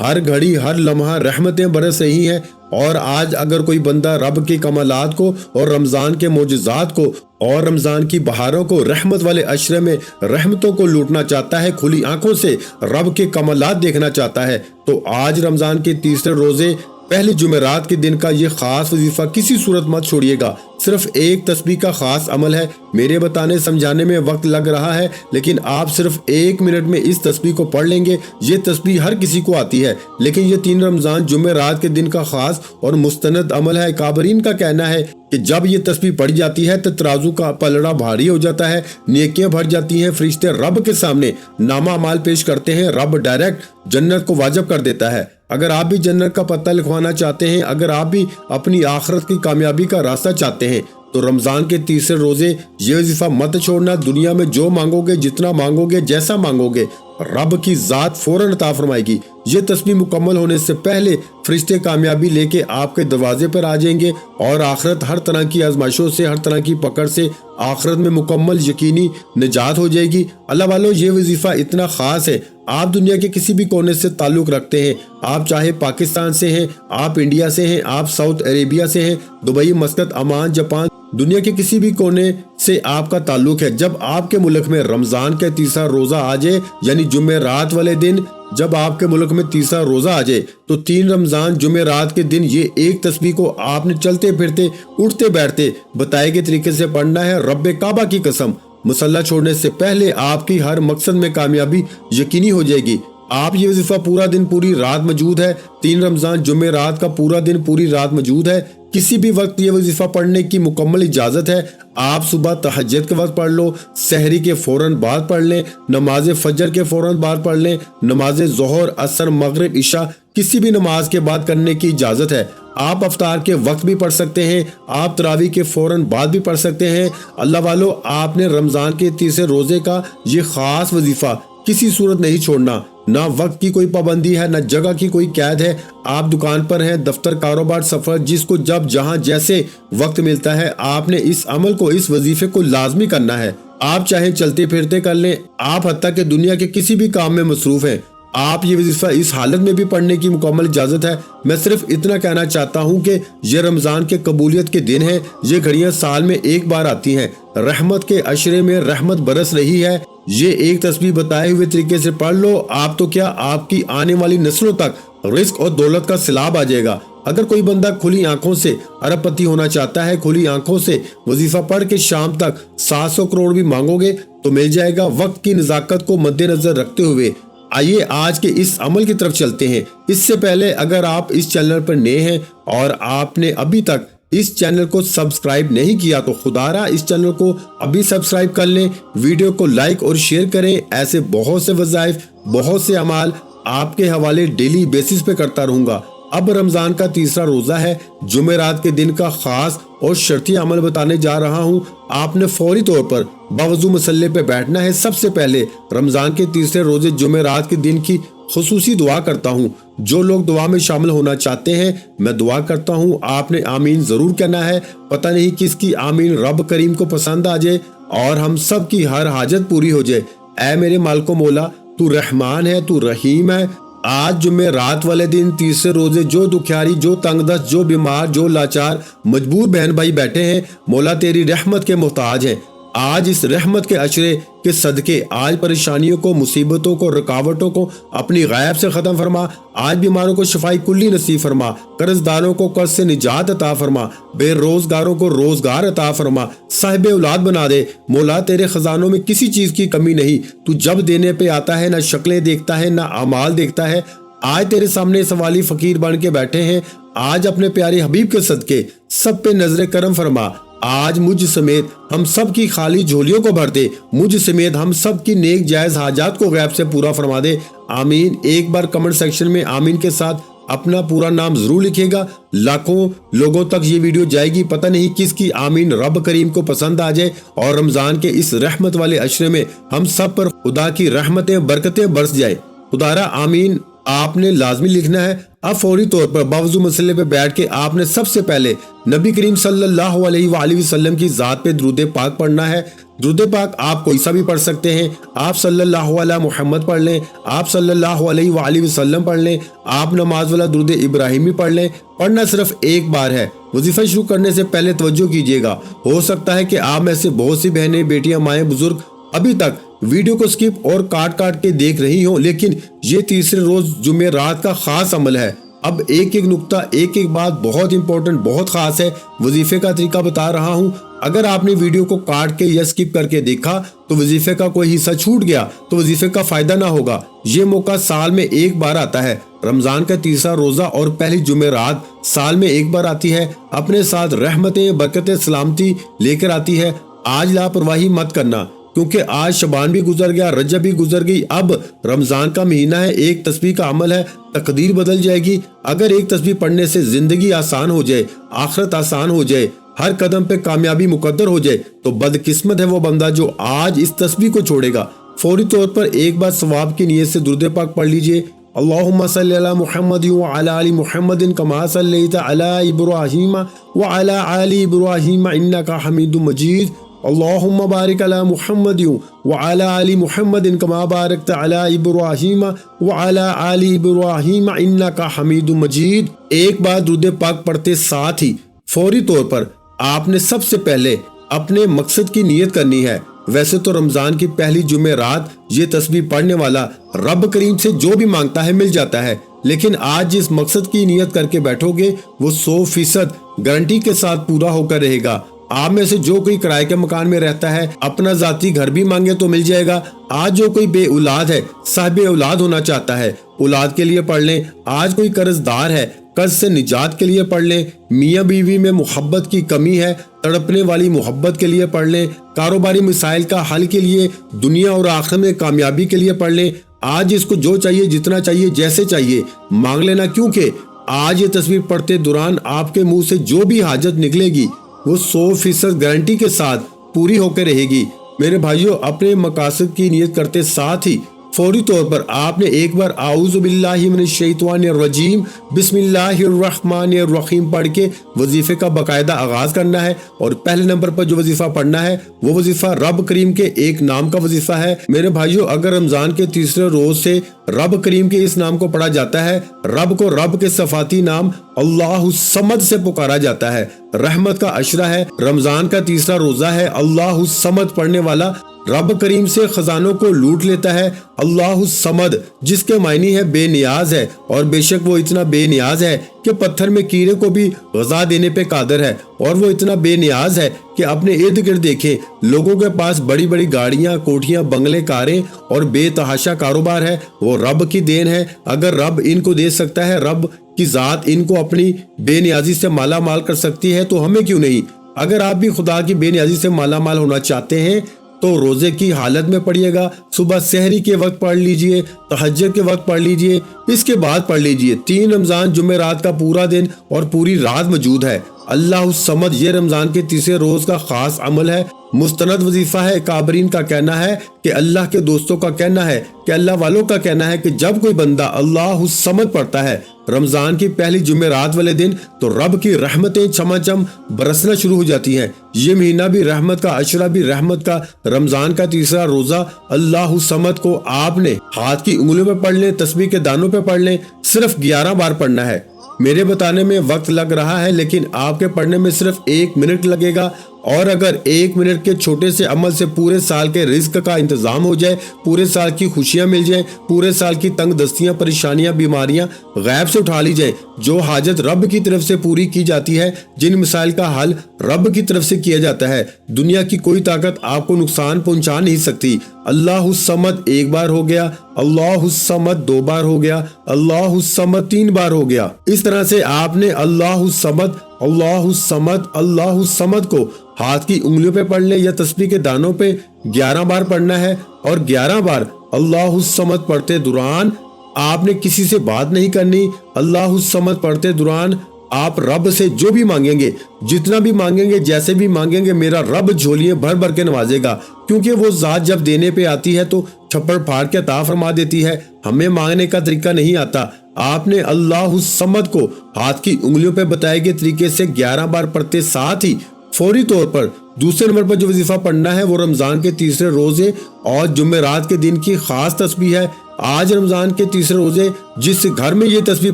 ہر گھڑی ہر لمحہ رحمتیں برس رہی ہیں، اور آج اگر کوئی بندہ رب کے کمالات کو اور رمضان کے معجزات کو اور رمضان کی بہاروں کو، رحمت والے عشرے میں رحمتوں کو لوٹنا چاہتا ہے، کھلی آنکھوں سے رب کے کمالات دیکھنا چاہتا ہے، تو آج رمضان کے تیسرے روزے پہلے جمعرات کے دن کا یہ خاص وظیفہ کسی صورت مت چھوڑیے گا۔ صرف ایک تسبیح کا خاص عمل ہے، میرے بتانے سمجھانے میں وقت لگ رہا ہے، لیکن آپ صرف 1 منٹ میں اس تسبیح کو پڑھ لیں گے۔ یہ تسبیح ہر کسی کو آتی ہے، لیکن یہ 3 رمضان جمعرات کے دن کا خاص اور مستند عمل ہے۔ کابرین کا کہنا ہے کہ جب یہ تسبیح پڑھی جاتی ہے تو ترازو کا پلڑا بھاری ہو جاتا ہے، نیکیاں بھر جاتی ہیں، فرشتے رب کے سامنے نامہ اعمال پیش کرتے ہیں، رب ڈائریکٹ جنت کو واجب کر دیتا ہے۔ اگر آپ بھی جنت کا پتہ لکھوانا چاہتے ہیں، اگر آپ بھی اپنی آخرت کی کامیابی کا راستہ چاہتے ہیں، تو رمضان کے تیسرے روزے یہ وظیفہ مت چھوڑنا۔ دنیا میں جو مانگو گے، جتنا مانگو گے، جیسا مانگو گے، رب کی ذات فوراً عطا فرمائے گی۔ یہ تسبیح مکمل ہونے سے پہلے فرشتے کامیابی لے کے آپ کے دروازے پر آ جائیں گے، اور آخرت ہر طرح کی آزمائشوں سے، ہر طرح کی پکڑ سے آخرت میں مکمل یقینی نجات ہو جائے گی۔ اللہ والو، یہ وظیفہ اتنا خاص ہے، آپ دنیا کے کسی بھی کونے سے تعلق رکھتے ہیں، آپ چاہے پاکستان سے ہیں، آپ انڈیا سے ہیں، آپ سعودی عربیہ سے ہیں، دبئی، مسقط، عمان، جاپان، دنیا کے کسی بھی کونے سے آپ کا تعلق ہے، جب آپ کے ملک میں رمضان کا تیسرا روزہ آ جائے، یعنی جمعرات والے دن جب آپ کے ملک میں تیسرا روزہ آ جائے، تو 3 رمضان جمعرات کے دن یہ ایک تسبیح کو آپ نے چلتے پھرتے، اٹھتے بیٹھتے بتائے گئے طریقے سے پڑھنا ہے۔ رب کعبہ کی قسم، مسلح چھوڑنے سے پہلے آپ کی ہر مقصد میں کامیابی یقینی ہو جائے گی۔ آپ یہ وظیفہ پورا دن پوری رات موجود ہے، 3 رمضان جمعرات کا پورا دن پوری رات موجود ہے، کسی بھی وقت یہ وظیفہ پڑھنے کی مکمل اجازت ہے۔ آپ صبح تہجد کے وقت پڑھ لو، سحری کے فوراً بعد پڑھ لیں، نماز فجر کے فوراً بعد پڑھ لیں، نماز ظہر، عصر، مغرب، عشاء کسی بھی نماز کے بعد کرنے کی اجازت ہے۔ آپ افطار کے وقت بھی پڑھ سکتے ہیں، آپ تراویح کے فوراً بعد بھی پڑھ سکتے ہیں۔ اللہ والو، آپ نے رمضان کے تیسرے روزے کا یہ خاص وظیفہ کسی صورت نہیں چھوڑنا۔ نہ وقت کی کوئی پابندی ہے، نہ جگہ کی کوئی قید ہے۔ آپ دکان پر ہیں، دفتر، کاروبار، سفر، جس کو جب جہاں جیسے وقت ملتا ہے، آپ نے اس عمل کو، اس وظیفے کو لازمی کرنا ہے۔ آپ چاہیں چلتے پھرتے کر لیں، آپ حتیٰ کہ دنیا کے کسی بھی کام میں مصروف ہیں، آپ یہ وظیفہ اس حالت میں بھی پڑھنے کی مکمل اجازت ہے۔ میں صرف اتنا کہنا چاہتا ہوں کہ یہ رمضان کے قبولیت کے دن ہیں، یہ گھڑیاں سال میں ایک بار آتی ہیں، رحمت کے عشرے میں رحمت برس رہی ہے۔ یہ ایک تسبیح بتائے ہوئے طریقے سے پڑھ لو، آپ تو کیا، آپ کی آنے والی نسلوں تک رزق اور دولت کا سیلاب آ جائے گا۔ اگر کوئی بندہ کھلی آنکھوں سے ارب پتی ہونا چاہتا ہے، کھلی آنکھوں سے وظیفہ پڑھ کے شام تک 700 کروڑ بھی مانگو گے تو مل جائے گا۔ وقت کی نزاکت کو مد نظر رکھتے ہوئے آئیے آج کے اس عمل کی طرف چلتے ہیں۔ اس سے پہلے اگر آپ اس چینل پر نئے ہیں اور آپ نے ابھی تک اس چینل کو سبسکرائب نہیں کیا تو خدا را اس چینل کو ابھی سبسکرائب کر لیں، ویڈیو کو لائک اور شیئر کریں۔ ایسے بہت سے وظائف، بہت سے اعمال آپ کے حوالے ڈیلی بیسس پہ کرتا رہوں گا۔ اب رمضان کا تیسرا روزہ ہے، جمعرات کے دن کا خاص اور شرطی عمل بتانے جا رہا ہوں۔ آپ نے فوری طور پر باوضو مسلح پہ بیٹھنا ہے۔ سب سے پہلے رمضان کے تیسرے روزے جمعرات کے دن کی خصوصی دعا کرتا ہوں۔ جو لوگ دعا میں شامل ہونا چاہتے ہیں، میں دعا کرتا ہوں، آپ نے آمین ضرور کہنا ہے۔ پتہ نہیں کس کی آمین رب کریم کو پسند آ جائے اور ہم سب کی ہر حاجت پوری ہو جائے۔ اے میرے مالک و مولا، تو رحمان ہے، تو رحیم ہے۔ آج جمعرات والے دن تیسرے روزے جو دکھیاری، جو تنگ دست، جو بیمار، جو لاچار، مجبور بہن بھائی بیٹھے ہیں، مولا تیری رحمت کے محتاج ہیں۔ آج اس رحمت کے عشرے کے صدقے آج پریشانیوں کو، مصیبتوں کو، رکاوٹوں کو اپنی غیب سے ختم فرما۔ آج بیماروں کو شفائی کلی نصیب فرما، قرض داروں کو قرض سے نجات عطا فرما، بے روزگاروں کو روزگار عطا فرما، صاحب اولاد بنا دے۔ مولا تیرے خزانوں میں کسی چیز کی کمی نہیں، تو جب دینے پہ آتا ہے نہ شکلیں دیکھتا ہے نہ اعمال دیکھتا ہے۔ آج تیرے سامنے سوالی فقیر بن کے بیٹھے ہیں، آج اپنے پیارے حبیب کے صدقے سب پہ نظر کرم فرما۔ آج مجھ سمیت ہم سب کی خالی جھولیوں کو بھر دے، مجھ سمیت ہم سب کی نیک جائز حاجات کو غیب سے پورا فرما دے۔ آمین۔ ایک بار کمنٹ سیکشن میں آمین کے ساتھ اپنا پورا نام ضرور لکھے گا۔ لاکھوں لوگوں تک یہ ویڈیو جائے گی، پتہ نہیں کس کی آمین رب کریم کو پسند آ جائے اور رمضان کے اس رحمت والے عشرے میں ہم سب پر خدا کی رحمتیں، برکتیں برس جائے۔ خدارا آمین آپ نے لازمی لکھنا ہے۔ اب فوری طور پر باوضو مسئلے پہ بیٹھ کے آپ نے سب سے پہلے نبی کریم صلی اللہ علیہ وآلہ وسلم کی ذات پہ درود پاک پڑھنا ہے۔ درود پاک آپ کوئی سا بھی پڑھ سکتے ہیں. آپ صلی اللہ علیہ محمد پڑھ لیں, آپ صلی اللہ علیہ وآلہ وسلم پڑھ لیں, آپ نماز والا درود ابراہیمی پڑھ لیں. پڑھنا صرف ایک بار ہے. وظیفہ شروع کرنے سے پہلے توجہ کیجیے گا, ہو سکتا ہے کہ آپ میں سے بہت سی بہنیں, بیٹیاں, مائیں, بزرگ ابھی تک ویڈیو کو سکپ اور کاٹ کے دیکھ رہی ہوں, لیکن یہ تیسرے روز جمعرات کا خاص عمل ہے. اب ایک نقطہ, ایک بات بہت امپورٹنٹ, بہت خاص ہے. وظیفے کا طریقہ بتا رہا ہوں. اگر آپ نے ویڈیو کو کاٹ کے یا سکپ کر کے دیکھا تو وظیفے کا کوئی حصہ چھوٹ گیا تو وظیفے کا فائدہ نہ ہوگا. یہ موقع سال میں ایک بار آتا ہے. رمضان کا تیسرا روزہ اور پہلی جمعرات سال میں ایک بار آتی ہے. اپنے ساتھ رحمتیں, برکتیں, سلامتی لے کر آتی ہے. آج لاپرواہی مت کرنا, کیونکہ آج شعبان بھی گزر گیا, رجب بھی گزر گئی, اب رمضان کا مہینہ ہے. ایک تسبیح کا عمل ہے, تقدیر بدل جائے گی. اگر ایک تسبیح پڑھنے سے زندگی آسان ہو جائے, آخرت آسان ہو جائے, ہر قدم پہ کامیابی مقدر ہو جائے, تو بدقسمت ہے وہ بندہ جو آج اس تسبیح کو چھوڑے گا. فوری طور پر ایک بار ثواب کی نیت سے درود پاک پڑھ لیجئے. اللہم صلی علی محمد وعلی آل محمد کما صلیت علی ابراہیم وعلی آل ابراہیم انک حمید مجید. اللہم بارک علی محمد وعلی آل محمد کما بارکت علی ابراہیم وعلی آل ابراہیم انک حمید مجید. ایک بار درود پاک پڑھتے ساتھ ہی فوری طور پر آپ نے سب سے پہلے اپنے مقصد کی نیت کرنی ہے. ویسے تو رمضان کی پہلی جمعرات یہ تسبیح پڑھنے والا رب کریم سے جو بھی مانگتا ہے مل جاتا ہے, لیکن آج جس مقصد کی نیت کر کے بیٹھو گے وہ 100% گارنٹی کے ساتھ پورا ہو کر رہے گا. آپ میں سے جو کوئی کرائے کے مکان میں رہتا ہے اپنا ذاتی گھر بھی مانگے تو مل جائے گا. آج جو کوئی بے اولاد ہے, صاحب اولاد ہونا چاہتا ہے, اولاد کے لیے پڑھ لیں. آج کوئی قرض دار ہے, قرض سے نجات کے لیے پڑھ لیں. میاں بیوی میں محبت کی کمی ہے, تڑپنے والی محبت کے لیے پڑھ لیں. کاروباری مسائل کا حل کے لیے, دنیا اور آخرت میں کامیابی کے لیے پڑھ لیں. آج اس کو جو چاہیے, جتنا چاہیے, جیسے چاہیے مانگ لینا, کیونکہ آج یہ تسبیح پڑھتے دوران آپ کے منہ سے جو بھی حاجت نکلے گی وہ 100% گارنٹی کے ساتھ پوری ہو کے رہے گی. میرے بھائیوں, اپنے مقاصد کی نیت کرتے ساتھ ہی فوری طور پر آپ نے ایک بار اعوذ باللہ من الشیطان الرجیم بسم اللہ الرحمن الرحیم پڑھ کے وظیفے کا باقاعدہ آغاز کرنا ہے. اور پہلے نمبر پر جو وظیفہ پڑھنا ہے وہ وظیفہ رب کریم کے ایک نام کا وظیفہ ہے. میرے بھائیوں, اگر رمضان کے تیسرے روز سے رب کریم کے اس نام کو پڑھا جاتا ہے, رب کو رب کے صفاتی نام اللہ الصمد سے پکارا جاتا ہے. رحمت کا عشرہ ہے, رمضان کا تیسرا روزہ ہے. اللہ الصمد پڑھنے والا رب کریم سے خزانوں کو لوٹ لیتا ہے. اللہ الصمد جس کے معنی ہے بے نیاز ہے, اور بے شک وہ اتنا بے نیاز ہے کہ پتھر میں کیڑے کو بھی غذا دینے پہ قادر ہے. اور وہ اتنا بے نیاز ہے کہ اپنے ارد گرد دیکھیں, لوگوں کے پاس بڑی بڑی گاڑیاں, کوٹھیاں, بنگلے, کاریں اور بے تحاشا کاروبار ہے. وہ رب کی دین ہے. اگر رب ان کو دے سکتا ہے, رب کی ذات ان کو اپنی بے نیازی سے مالا مال کر سکتی ہے, تو ہمیں کیوں نہیں. اگر آپ بھی خدا کی بے نیازی سے مالا مال ہونا چاہتے ہیں تو روزے کی حالت میں پڑھیے گا. صبح سحری کے وقت پڑھ لیجئے, تہجد کے وقت پڑھ لیجئے, اس کے بعد پڑھ لیجئے. 3 رمضان جمعرات کا پورا دن اور پوری رات موجود ہے. اللہ الصمد یہ رمضان کے تیسرے روز کا خاص عمل ہے, مستند وظیفہ ہے. کابرین کا کہنا ہے کہ اللہ کے دوستوں کا کہنا ہے کہ اللہ والوں کا کہنا ہے کہ جب کوئی بندہ اللہ الصمد پڑھتا ہے رمضان کی پہلی جمعرات والے دن تو رب کی رحمتیں چماچم برسنا شروع ہو جاتی ہیں. یہ مہینہ بھی رحمت کا, عشرہ بھی رحمت کا. رمضان کا تیسرا روزہ اللہ الصمد کو آپ نے ہاتھ کی انگلیوں پہ پڑھ لیں, تسبیح کے دانوں پہ پڑھ لیں. صرف 11 بار پڑھنا ہے. میرے بتانے میں وقت لگ رہا ہے, لیکن آپ کے پڑھنے میں صرف 1 منٹ لگے گا. اور اگر 1 منٹ کے چھوٹے سے عمل سے پورے سال کے رزق کا انتظام ہو جائے, پورے سال کی خوشیاں مل جائیں, پورے سال کی تنگ دستیاں, پریشانیاں, بیماریاں غیب سے اٹھا لی جائیں, جو حاجت رب کی طرف سے پوری کی جاتی ہے, جن مسائل کا حل رب کی طرف سے کیا جاتا ہے, دنیا کی کوئی طاقت آپ کو نقصان پہنچا نہیں سکتی. اللہ الصمد 1 بار ہو گیا, اللہ الصمد 2 بار ہو گیا, اللہ الصمد 3 بار ہو گیا. اس طرح سے آپ نے اللہ الصمد, اللہ الصمد, اللہ الصمد کو ہاتھ کی انگلیوں پہ پڑھ لیں یا تسبیح کے دانوں پہ 11 بار پڑھنا ہے. اور 11 بار اللہ الصمد پڑھتے دوران آپ نے کسی سے بات نہیں کرنی. اللہ الصمد پڑھتے دوران آپ رب سے جو بھی مانگیں گے, جتنا بھی مانگیں گے, جیسے بھی مانگیں گے, میرا رب جھولیاں بھر بھر کے نوازے گا. کیونکہ وہ ذات جب دینے پہ آتی ہے تو چھپڑ پھاڑ کے عطا فرما دیتی ہے. ہمیں مانگنے کا طریقہ نہیں آتا. آپ نے اللہ الصمد کو ہاتھ کی انگلیوں پہ بتائے گئے طریقے سے 11 بار پڑھتے ساتھ ہی فوری طور پر دوسرے نمبر پر جو وظیفہ پڑھنا ہے وہ رمضان کے تیسرے روزے اور جمعرات کے دن کی خاص تسبیح ہے۔ آج رمضان کے تیسرے روزے جس گھر میں یہ تسبیح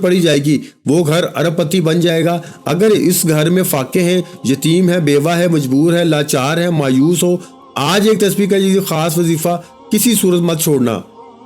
پڑھی جائے گی وہ گھر ارب پتی بن جائے گا۔ اگر اس گھر میں فاقے ہیں، یتیم ہے، بیوہ ہے، مجبور ہے، لاچار ہے، مایوس ہو، آج ایک تسبیح کا یہ خاص وظیفہ کسی صورت مت چھوڑنا۔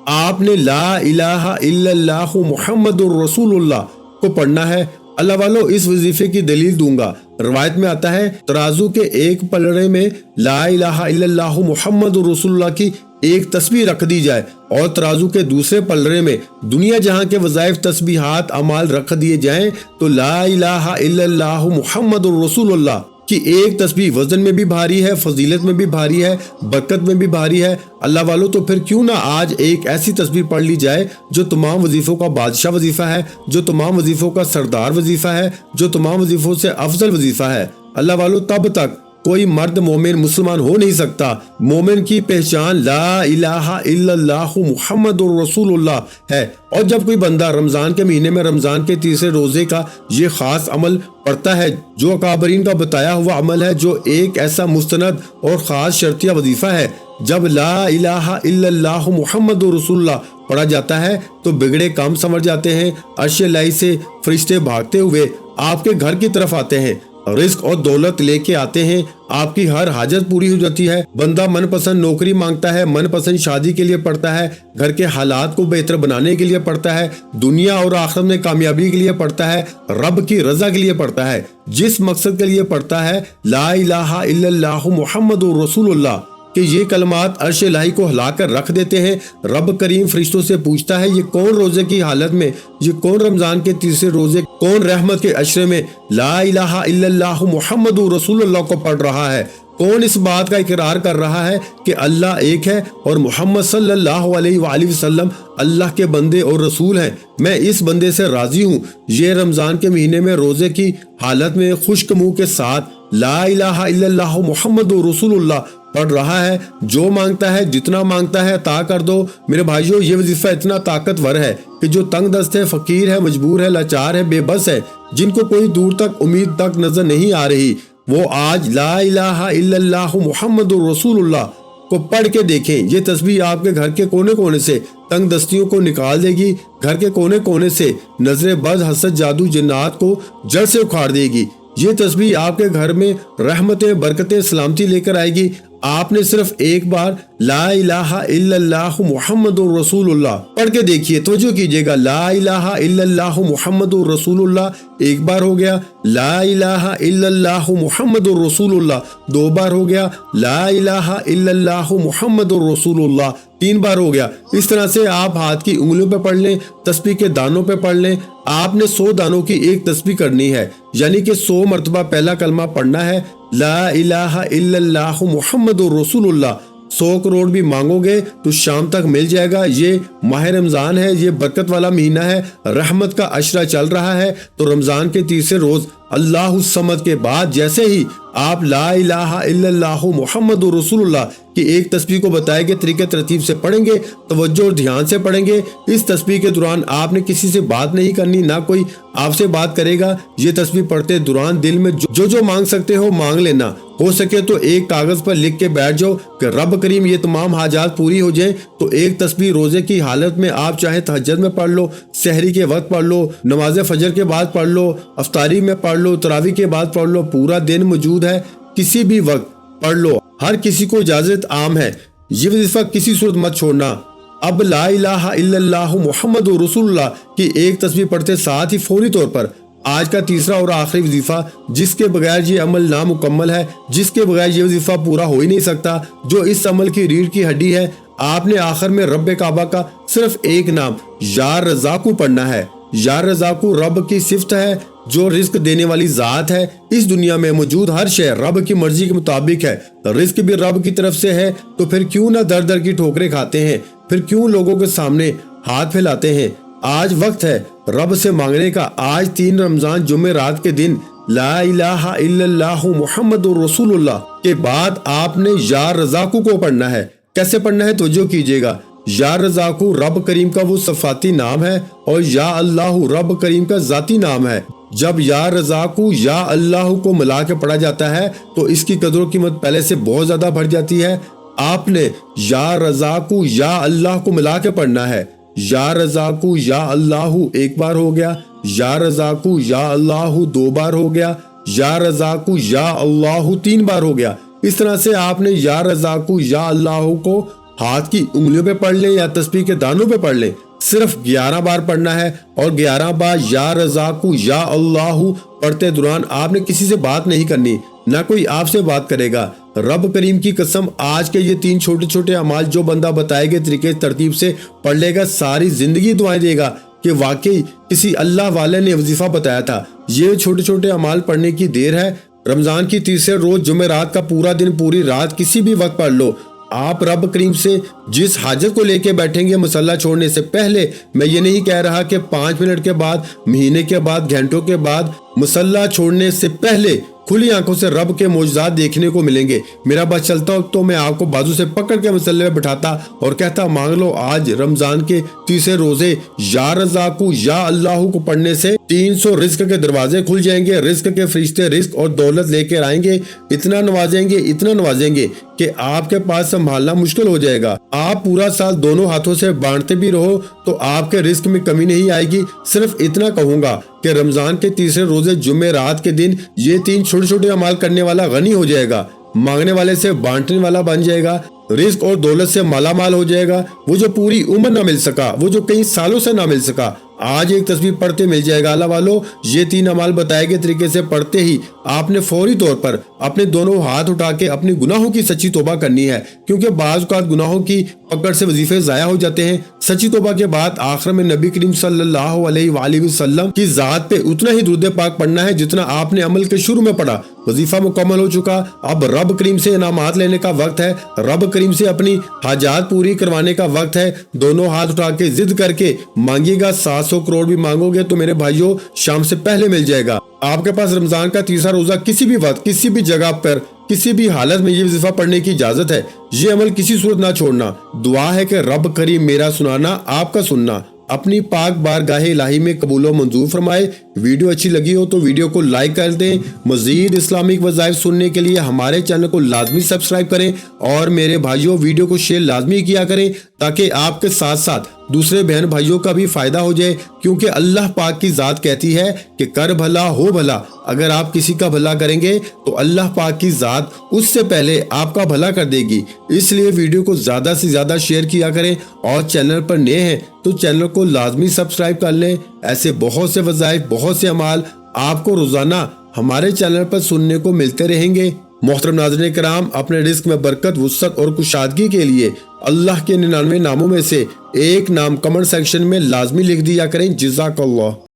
آپ نے لا الہ الا اللہ محمد الرسول اللہ کو پڑھنا ہے۔ اللہ والو، اس وظیفے کی دلیل دوں گا۔ روایت میں آتا ہے ترازو کے ایک پلڑے میں لا الہ الا اللہ محمد الرسول اللہ کی ایک تسبیح رکھ دی جائے اور ترازو کے دوسرے پلڑے میں دنیا جہاں کے وظائف، تسبیحات، اعمال رکھ دیے جائیں تو لا الہ الا اللہ محمد الرسول اللہ کی ایک تسبیح وزن میں بھی بھاری ہے، فضیلت میں بھی بھاری ہے، برکت میں بھی بھاری ہے۔ اللہ والو، تو پھر کیوں نہ آج ایک ایسی تسبیح پڑھ لی جائے جو تمام وظیفوں کا بادشاہ وظیفہ ہے، جو تمام وظیفوں کا سردار وظیفہ ہے، جو تمام وظیفوں سے افضل وظیفہ ہے۔ اللہ والو، تب تک کوئی مرد مومن مسلمان ہو نہیں سکتا۔ مومن کی پہچان لا الہ الا اللہ محمد الرسول اللہ ہے۔ اور جب کوئی بندہ رمضان کے مہینے میں رمضان کے تیسرے روزے کا یہ خاص عمل پڑھتا ہے جو اکابرین کا بتایا ہوا عمل ہے، جو ایک ایسا مستند اور خاص شرطیہ وظیفہ ہے، جب لا الہ الا اللہ محمد رسول اللہ پڑھا جاتا ہے تو بگڑے کام سنور جاتے ہیں۔ عرش الہی سے فرشتے بھاگتے ہوئے آپ کے گھر کی طرف آتے ہیں، رزق اور دولت لے کے آتے ہیں، آپ کی ہر حاجت پوری ہو جاتی ہے۔ بندہ من پسند نوکری مانگتا ہے، من پسند شادی کے لیے پڑھتا ہے، گھر کے حالات کو بہتر بنانے کے لیے پڑھتا ہے، دنیا اور آخرت میں کامیابی کے لیے پڑھتا ہے، رب کی رضا کے لیے پڑھتا ہے، جس مقصد کے لیے پڑھتا ہے لا الہ الا اللہ محمد رسول اللہ کہ یہ کلمات عرش الہی کو ہلا کر رکھ دیتے ہیں۔ رب کریم فرشتوں سے پوچھتا ہے یہ کون روزے کی حالت میں، یہ کون رمضان کے تیسرے روزے، کون رحمت کے عشرے میں لا الہ الا اللہ محمد رسول اللہ کو پڑھ رہا ہے، کون اس بات کا اقرار کر رہا ہے کہ اللہ ایک ہے اور محمد صلی اللہ علیہ وآلہ وسلم اللہ کے بندے اور رسول ہیں، میں اس بندے سے راضی ہوں۔ یہ رمضان کے مہینے میں روزے کی حالت میں خشک منہ کے ساتھ لا الہ الا اللہ محمد رسول اللہ پڑھ رہا ہے۔ جو مانگتا ہے، جتنا مانگتا ہے عطا کر دو۔ میرے بھائیوں، یہ وظیفہ اتنا طاقتور ہے کہ جو تنگ دست ہے، فقیر ہے، مجبور ہے، لاچار ہے، بے بس ہے، جن کو کوئی دور تک امید تک نظر نہیں آ رہی، وہ آج لا الہ الا اللہ محمد رسول اللہ کو پڑھ کے دیکھیں۔ یہ تسبیح آپ کے گھر کے کونے کونے سے تنگ دستیوں کو نکال دے گی، گھر کے کونے کونے سے نظر بد، حسد، جادو، جنات کو جڑ سے اکھاڑ دے گی۔ یہ تسبیح آپ کے گھر میں رحمتیں، برکتیں، سلامتی لے کر آئے گی۔ آپ نے صرف ایک بار لا الہ الا اللہ محمد رسول اللہ پڑھ کے دیکھیے، توجہ کیجئے گا، لا الہ الا اللہ محمد رسول اللہ ایک بار ہو گیا، لا الہ الا اللہ محمد رسول اللہ دو بار ہو گیا، لا الہ الا اللہ محمد رسول اللہ تین بار ہو گیا۔ اس طرح سے آپ ہاتھ کی انگلیوں پہ پڑھ لیں، تسبیح کے دانوں پہ پڑھ لیں۔ آپ نے 100 دانوں کی ایک تسبیح کرنی ہے، یعنی کہ 100 مرتبہ پہلا کلمہ پڑھنا ہے لا الہ الا اللہ محمد رسول اللہ۔ 100 کروڑ بھی مانگو گے تو شام تک مل جائے گا۔ یہ ماہ رمضان ہے، یہ برکت والا مہینہ ہے، رحمت کا عشرہ چل رہا ہے، تو رمضان کے تیسرے روز اللہ الصمد کے بعد جیسے ہی آپ لا الہ الا اللہ محمد رسول اللہ کی ایک تسبیح کو بتائے گئے طریقے ترتیب سے پڑھیں گے، توجہ اور دھیان سے پڑھیں گے۔ اس تسبیح کے دوران آپ نے کسی سے بات نہیں کرنی، نہ کوئی آپ سے بات کرے گا۔ یہ تسبیح پڑھتے دوران دل میں جو مانگ سکتے ہو مانگ لینا، ہو سکے تو ایک کاغذ پر لکھ کے بیٹھ جاؤ کہ رب کریم یہ تمام حاجات پوری ہو جائیں۔ تو ایک تسبیح روزے کی حالت میں آپ چاہے تہجد میں پڑھ لو، سحری کے وقت پڑھ لو، نماز فجر کے بعد پڑھ لو، افطاری میں پڑھ لو، تراویح کے بعد پڑھ لو، پورا دن موجود ہے، کسی بھی وقت پڑھ لو، ہر کسی کو اجازت عام ہے۔ یہ وظیفہ کسی صورت مت چھوڑنا۔ اب لا الہ الا اللہ محمد رسول اللہ کی ایک تسبیح پڑھتے ساتھ ہی فوری طور پر آج کا تیسرا اور آخری وظیفہ، جس کے بغیر یہ عمل نامکمل ہے، جس کے بغیر یہ وظیفہ پورا ہو ہی نہیں سکتا، جو اس عمل کی ریڑھ کی ہڈی ہے، آپ نے آخر میں رب کعبہ کا صرف ایک نام یا رزاقو پڑھنا ہے۔ یا رزاقو رب کی صفت ہے جو رزق دینے والی ذات ہے۔ اس دنیا میں موجود ہر شے رب کی مرضی کے مطابق ہے، رزق بھی رب کی طرف سے ہے، تو پھر کیوں نہ در در کی ٹھوکریں کھاتے ہیں، پھر کیوں لوگوں کے سامنے ہاتھ پھیلاتے ہیں۔ آج وقت ہے رب سے مانگنے کا۔ آج 3 رمضان جمعہ رات کے دن لا الہ الا اللہ محمد رسول اللہ کے بعد آپ نے یا رزاقو کو پڑھنا ہے۔ کیسے پڑھنا ہے توجہ کیجئے گا۔ یا رزاقو رب کریم کا وہ صفاتی نام ہے اور یا اللہ رب کریم کا ذاتی نام ہے۔ جب یا رزاقو یا اللہ کو ملا کے پڑھا جاتا ہے تو اس کی قدر و قیمت پہلے سے بہت زیادہ بڑھ جاتی ہے۔ آپ نے یا رزاقو یا اللہ کو ملا کے پڑھنا ہے۔ یا رزاقو یا اللہ ایک بار ہو گیا، یا رزاقو یا اللہ دو بار ہو گیا، یا رزاقو یا اللہ تین بار ہو گیا۔ اس طرح سے آپ نے یا رزاقو یا اللہ کو ہاتھ کی انگلیوں پہ پڑھ لیں یا تسبیح کے دانوں پہ پڑھ لیں، صرف 11 بار پڑھنا ہے، اور 11 بار یا رزاقو یا اللہ پڑھتے دوران آپ نے کسی سے بات نہیں کرنی، نہ کوئی آپ سے بات کرے گا۔ رب کریم کی قسم، آج کے یہ 3 چھوٹے چھوٹے اعمال جو بندہ بتائے گئے طریقے ترتیب سے پڑھ لے گا، ساری زندگی دعائیں دے گا کہ واقعی کسی اللہ والے نے وظیفہ بتایا تھا۔ یہ چھوٹے چھوٹے اعمال پڑھنے کی دیر ہے۔ رمضان کی تیسرے روز جمعرات کا پورا دن پوری رات کسی بھی وقت پڑھ لو۔ آپ رب کریم سے جس حاجت کو لے کے بیٹھیں گے مصلی چھوڑنے سے پہلے، میں یہ نہیں کہہ رہا کہ 5 منٹ کے بعد، مہینے کے بعد، گھنٹوں کے بعد، مصلی چھوڑنے سے پہلے کھلی آنکھوں سے رب کے معجزات دیکھنے کو ملیں گے۔ میرا بس چلتا ہو تو میں آپ کو بازو سے پکڑ کے مصلی میں بٹھاتا اور کہتا مانگ لو۔ آج رمضان کے تیسرے روزے یا رزاقو یا اللہ کو پڑھنے سے 300 رزق کے دروازے کھل جائیں گے، رزق کے فرشتے رزق اور دولت لے کر آئیں گے، اتنا نوازیں گے کہ آپ کے پاس سنبھالنا مشکل ہو جائے گا۔ آپ پورا سال دونوں ہاتھوں سے بانٹتے بھی رہو تو آپ کے رزق میں کمی نہیں آئے گی۔ صرف اتنا کہوں گا کہ رمضان کے تیسرے روزے جمعرات کے دن یہ 3 چھوٹے چھوٹے اعمال کرنے والا غنی ہو جائے گا، مانگنے والے سے بانٹنے والا بن جائے گا، رزق اور دولت سے مالا مال ہو جائے گا۔ وہ جو پوری عمر نہ مل سکا، وہ جو کئی سالوں سے نہ مل سکا، آج ایک تسبیح پڑھتے مل جائے گا۔ اللہ والو، یہ 3 اعمال بتائے گئے طریقے سے پڑھتے ہی آپ نے فوری طور پر اپنے دونوں ہاتھ اٹھا کے اپنی گناہوں کی سچی توبہ کرنی ہے، کیونکہ بعض اوقات گناہوں کی پکڑ سے وظیفے ضائع ہو جاتے ہیں۔ سچی توبہ کے بعد آخر میں نبی کریم صلی اللہ علیہ وآلہ وسلم کی ذات پہ اتنا ہی درود پاک پڑھنا ہے جتنا آپ نے عمل کے شروع میں پڑھا۔ وظیفہ مکمل ہو چکا، اب رب کریم سے انعامات لینے کا وقت ہے، رب کریم سے اپنی حاجات پوری کروانے کا وقت ہے۔ دونوں ہاتھ اٹھا کے ضد کر کے مانگیے گا، 700 کروڑ بھی مانگو گے تو میرے بھائیوں شام سے پہلے مل جائے گا۔ آپ کے پاس رمضان کا تیسرا روزہ کسی بھی وقت، کسی بھی جگہ پر، کسی بھی حالت میں یہ وظیفہ پڑھنے کی اجازت ہے۔ یہ عمل کسی صورت نہ چھوڑنا۔ دعا ہے کہ رب کریم میرا سنانا، آپ کا سننا اپنی پاک بارگاہ الہی میں قبول و منظور فرمائے۔ ویڈیو اچھی لگی ہو تو ویڈیو کو لائک کر دیں۔ مزید اسلامک وظائف سننے کے لیے ہمارے چینل کو لازمی سبسکرائب کریں، اور میرے بھائیوں ویڈیو کو شیئر لازمی کیا کریں تاکہ آپ کے ساتھ ساتھ دوسرے بہن بھائیوں کا بھی فائدہ ہو جائے، کیونکہ اللہ پاک کی ذات کہتی ہے کہ کر بھلا ہو بھلا۔ اگر آپ کسی کا بھلا کریں گے تو اللہ پاک کی ذات اس سے پہلے آپ کا بھلا کر دے گی۔ اس لیے ویڈیو کو زیادہ سے زیادہ شیئر کیا کریں، اور چینل پر نئے ہیں تو چینل کو لازمی سبسکرائب کر لیں۔ ایسے بہت سے وظائف، بہت سے اعمال آپ کو روزانہ ہمارے چینل پر سننے کو ملتے رہیں گے۔ محترم ناظرین کرام، اپنے رزق میں برکت، وسعت اور کشادگی کے لیے اللہ کے 99 ناموں میں سے ایک نام کمنٹ سیکشن میں لازمی لکھ دیا کریں۔ جزاک اللہ۔